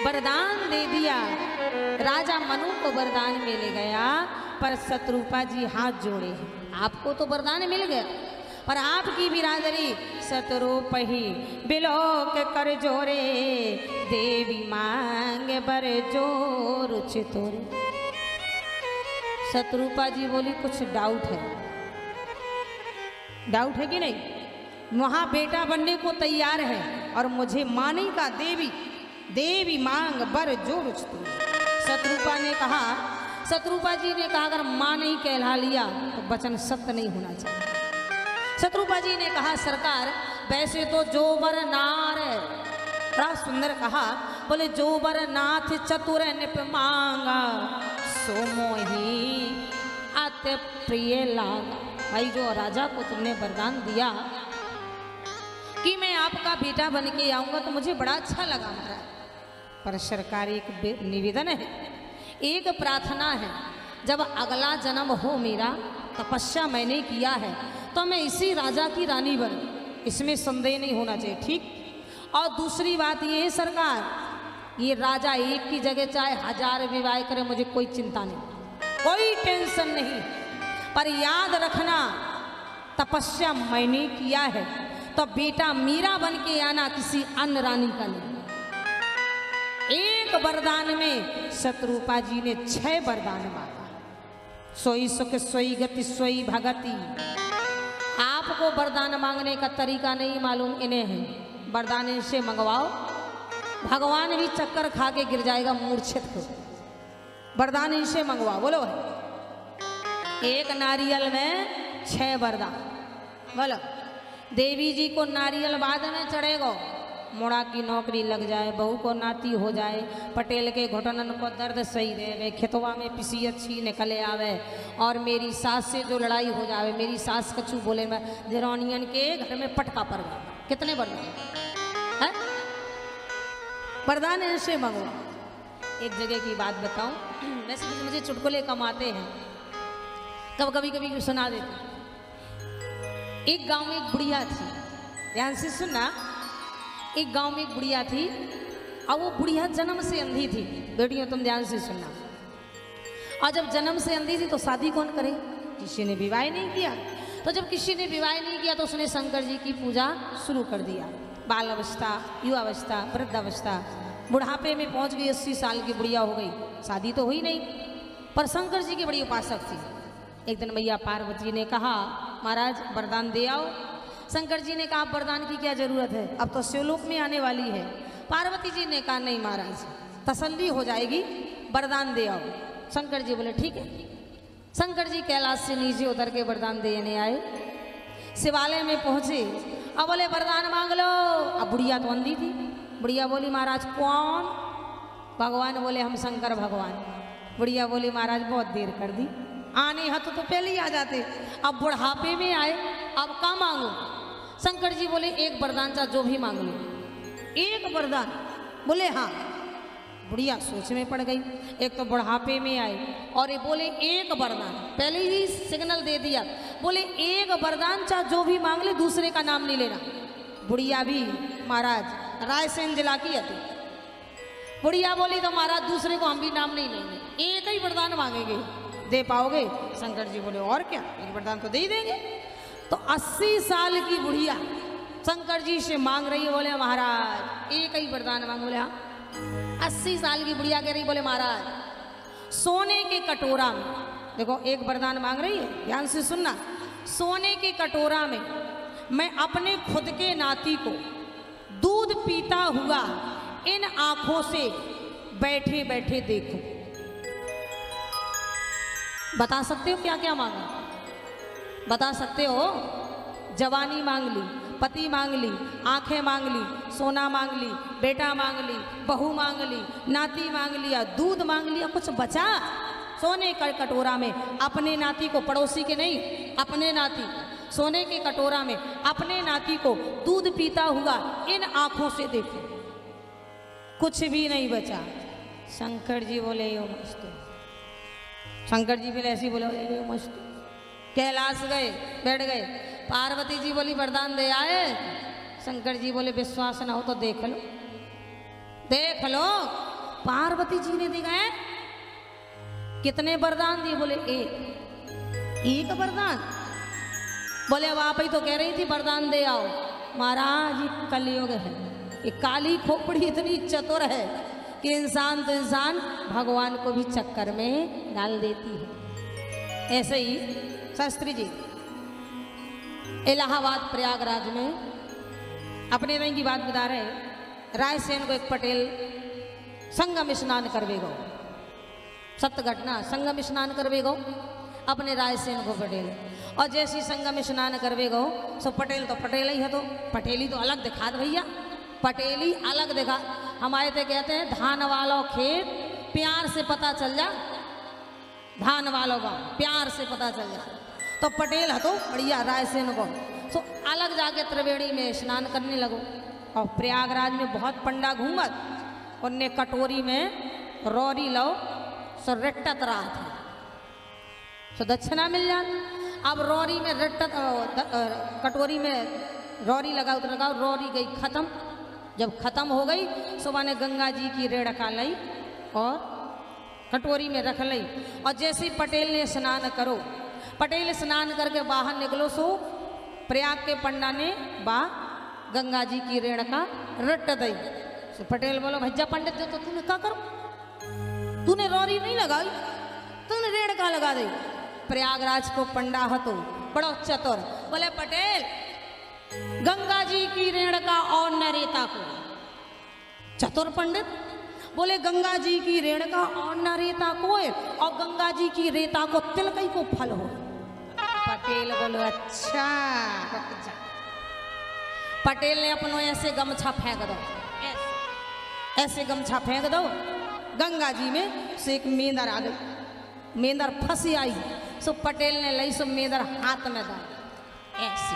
वरदान दे दिया। राजा मनु को वरदान मिल गया, पर शत्रुपा जी हाथ जोड़े। आपको तो वरदान मिल गया, पर आपकी बिरादरी शत्रुपहि बिलोक कर जोरे, देवी मांग बर जोर चितोरे। शत्रुपा जी बोली कुछ डाउट है, डाउट है कि नहीं? वहां बेटा बनने को तैयार है और मुझे माने का देवी, देवी मांग बर जोर चितोरे। शत्रुपा ने कहा, शत्रुपा जी ने कहा अगर मां नहीं कहला लिया तो वचन सत्य नहीं होना चाहिए। शत्रुपा जी ने कहा सरकार वैसे तो जोबर नार, बड़ा सुंदर कहा, बोले जोबर नाथ चतुर निप मांगा, सो मोही अति प्रिय लागा। भाई जो राजा को तुमने वरदान दिया कि मैं आपका बेटा बन के आऊंगा तो मुझे बड़ा अच्छा लगा महाराज, पर सरकार एक निवेदन है, एक प्रार्थना है, जब अगला जन्म हो मेरा, तपस्या मैंने किया है तो मैं इसी राजा की रानी बनूं, इसमें संदेह नहीं होना चाहिए, ठीक। और दूसरी बात ये है सरकार, ये राजा एक की जगह चाहे 1000 विवाह करे, मुझे कोई चिंता नहीं, कोई टेंशन नहीं, पर याद रखना तपस्या मैंने किया है तो बेटा मीरा बन के आना, किसी अन्य रानी का नहीं। एक वरदान में शत्रुपा जी ने 6 वरदान मांगा। सोई सुख सोई गति सोई भगति। आपको वरदान मांगने का तरीका नहीं मालूम, इन्हें है वरदान इनसे मंगवाओ, भगवान भी चक्कर खा के गिर जाएगा मूर्छित हो। वरदान इनसे मंगवाओ, बोलो भाई। एक नारियल में 6 वरदान, बोलो। देवी जी को नारियल बाद में चढ़ेगा, मोड़ा की नौकरी लग जाए, बहू को नाती हो जाए, पटेल के घुटनन को दर्द सही देवे, खेतवा में पिसी अच्छी निकले आवे, और मेरी सास से जो लड़ाई हो जावे, मेरी सास कछु बोले मैं देरानियन के घर में पटका पड़ गया। कितने वरदान है? वरदान ऐसे मंगवा। एक जगह की बात बताऊं, वैसे तो मुझे चुटकुले कम आते हैं, कभी कभी सुना देते। एक गांव में एक बुढ़िया थी, ध्यान से सुनना। एक गांव में एक बुढ़िया थी और वो बुढ़िया जन्म से अंधी थी। बेटियों तुम ध्यान से सुनना। और जब जन्म से अंधी थी तो शादी कौन करे? किसी ने विवाह नहीं किया। तो जब किसी ने विवाह नहीं किया तो उसने शंकर जी की पूजा शुरू कर दिया। बाल अवस्था, युवावस्था, वृद्धावस्था, बुढ़ापे में पहुंच गई, 80 साल की बुढ़िया हो गई, शादी तो हुई नहीं, पर शंकर जी की बड़ी उपासक थी। एक दिन मैया पार्वती ने कहा महाराज वरदान दे आओ। शंकर जी ने कहा वरदान की क्या जरूरत है, अब तो शिवलोक में आने वाली है। पार्वती जी ने कहा नहीं महाराज, तसल्ली हो जाएगी, वरदान दे आओ। शंकर जी बोले ठीक है। शंकर जी कैलाश से नीचे उतर के वरदान देने आए, शिवालय में पहुंचे, अब बोले वरदान मांग लो। अब बुढ़िया तो अंधी थी, बुढ़िया बोली महाराज कौन? भगवान बोले हम शंकर भगवान। बुढ़िया बोली महाराज बहुत देर कर दी, आने हथ तो पहले ही आ जाते, अब बुढ़ापे में आए, अब क्या मांगो? शंकर जी बोले एक वरदान चाहे जो भी मांग लो। एक वरदान? बोले हाँ। बुढ़िया सोच में पड़ गई, एक तो बुढ़ापे में आए और ये बोले एक वरदान, पहले ही सिग्नल दे दिया, बोले एक वरदान चाहे जो भी मांग ले, दूसरे का नाम नहीं लेना। बुढ़िया भी महाराज रायसेन जिला की थी। बुढ़िया बोली तो महाराज दूसरे को हम भी नाम नहीं लेंगे, एक ही वरदान मांगेंगे, दे पाओगे? शंकर जी बोले और क्या, एक वरदान तो दे ही देंगे। तो 80 साल की बुढ़िया शंकर जी से मांग रही है, बोले महाराज एक ही वरदान मांग। बोले हाँ। 80 साल की बुढ़िया कह रही, बोले महाराज सोने के कटोरा में, देखो एक वरदान मांग रही है, ध्यान से सुनना। सोने के कटोरा में मैं अपने खुद के नाती को दूध पीता हुआ इन आंखों से बैठे बैठे देखूं। बता सकते हो क्या क्या मांगा? बता सकते हो? जवानी मांग ली, पति मांग ली, आंखें मांग ली, सोना मांग ली, बेटा मांग ली, बहू मांग ली, नाती मांग लिया, दूध मांग लिया, कुछ बचा? सोने के कटोरा में अपने नाती को, पड़ोसी के नहीं, अपने नाती, सोने के कटोरा में अपने नाती को दूध पीता हुआ इन आंखों से देखो, कुछ भी नहीं बचा। शंकर जी बोले यो मस्त। शंकर जी भी ऐसी बोले यो मस्त। कैलाश गए, बैठ गए। पार्वती जी बोली वरदान दे आए। शंकर जी बोले विश्वास ना हो तो देख लो, देख लो। पार्वती जी ने देखा है कितने वरदान दिए, बोले एक वरदान। बोले अब आप ही तो कह रही थी वरदान दे आओ। महाराज ये कलयुग है, ये काली खोपड़ी इतनी चतुर है कि इंसान तो इंसान भगवान को भी चक्कर में डाल देती है। ऐसे ही शास्त्री जी इलाहाबाद प्रयागराज में अपने रंग की बात बता रहे, रायसेन को एक पटेल संगम स्नान करवे गो, सत्य घटना, संगम स्नान करवे गो अपने रायसेन को पटेल। और जैसी संगम स्नान करवे गो सो पटेल तो पटेल ही है, तो पटेली तो अलग दिखा दे भैया, पटेली अलग दिखा। हमारे तो कहते हैं धान वालों खेत प्यार से पता चल जा, धान वालों का प्यार से पता चल जा। तो पटेल है तो बढ़िया रायसेन को सो अलग जाके त्रिवेणी में स्नान करने लगो। और प्रयागराज में बहुत पंडा घूमत, उनने कटोरी में रोरी लो सो रट्टत रहा था, सो दक्षिणा मिल जात। अब रोरी में रट्टत, कटोरी में रोरी लगाओ तो लगाओ, रोरी गई खत्म। जब खत्म हो गई सुबह ने गंगा जी की रेड़का लाई और कटोरी में रख ली। और जैसे पटेल ने स्नान करो, पटेल स्नान करके बाहर निकलो सो प्रयाग के पंडा ने बा गंगा जी की रेड़का रट दई। सो पटेल बोलो भैया पंडित जो तो तूने क्या करो, तूने रोरी नहीं लगाई, तूने रेड़का लगा दी। प्रयागराज को पंडा हतो बड़ो चतुर, बोले पटेल गंगा जी की रेणुका और न रेता को। चतुर पंडित बोले गंगा जी की रेणुका और न रेता को है, और गंगा जी की रेता को तिलकई को फल हो। पटेल बोलो अच्छा। पटेल ने अपनो ऐसे गमछा फेंक दो, ऐसे गमछा फेंक दो गंगा जी में से एक मेंदर आ गई, मेंदर फंसी आई। सो पटेल ने लई सो मेंदर हाथ में डाल ऐसे।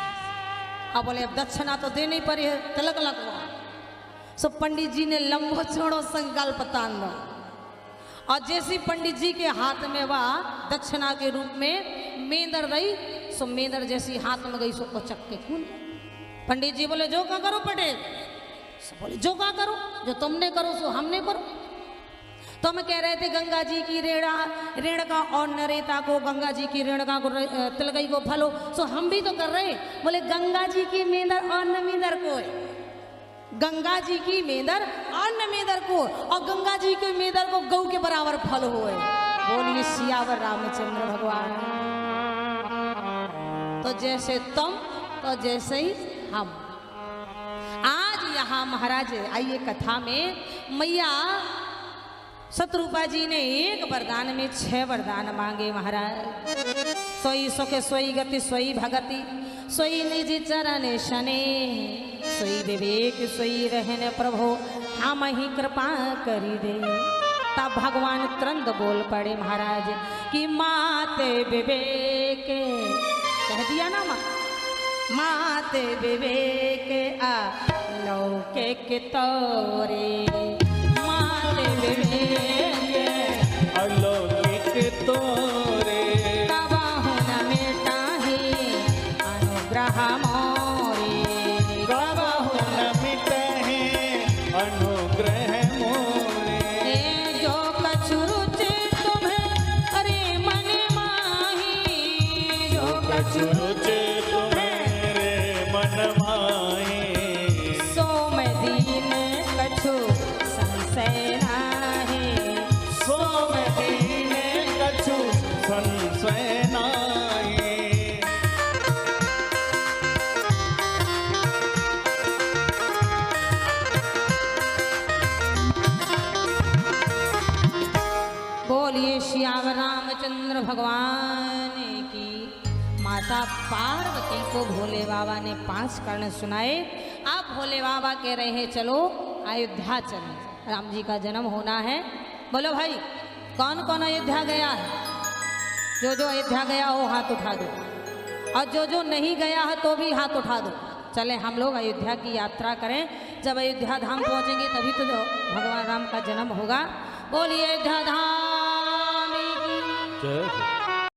अब बोले अब दक्षिणा तो देनी पड़ी है, तिलक लगवा। सो पंडित जी ने लंबो चौड़ो संकल्प तान लो, और जैसी पंडित जी के हाथ में वह दक्षिणा के रूप में मेंदर रही, सो मेंदर जैसी हाथ में गई सो को चक्के खून। पंडित जी बोले जो का करो पटेल, सो बोले जो का करो, जो तुमने करो सो हमने करो। तो हम कह रहे थे गंगा जी की रेणुका और नरेता को, गंगा जी की रेणुका को तिलकई को फलो, सो हम भी तो कर रहे। बोले गंगा जी की मेंदर और न मेंदर को है, गंगा जी की मेंदर और न मेंदर को, और गंगा जी के मेंदर को गौ के बराबर फल हुए। बोलिए सियावर रामचंद्र भगवान। तो जैसे तुम तो जैसे ही हम। आज यहाँ महाराज आइए कथा में मैया शत्रुपा जी ने एक वरदान में 6 वरदान मांगे महाराज। सोई सुख सोई गति सोई भगति सोई निज चरण शने, सोई विवेक सोई रहन प्रभु हम ही कृपा करी दे। तब भगवान तुरंत बोल पड़े महाराज कि माते विवेक, कह दिया ना माते विवेक आ लौके के तोरे, माते विवेक अलौकिक तोरे, कबहु न मिटाहि अनुग्रह मोरे, कबहु न मिटहि अनुग्रह मोरे। जो कछु रुचि तुम्हें अरे मन माही, जो कछु रुचि तुम्हारे मन माही, सो मैं दीन कछु संशय नाहि, सो मैं दीन कछु संशय नाहि। बोलिए श्याम रामचंद्र भगवान की। माता पार्वती को भोले बाबा ने 5 कर्ण सुनाए। आप भोले बाबा कह रहे हैं चलो अयोध्या चलें, राम जी का जन्म होना है। बोलो भाई कौन कौन अयोध्या गया है? जो अयोध्या गया हो हाथ उठा दो, और जो नहीं गया है तो भी हाथ उठा दो। चले हम लोग अयोध्या की यात्रा करें। जब अयोध्या धाम पहुंचेंगे तभी तो भगवान राम का जन्म होगा। बोलिए अयोध्या धाम की। जय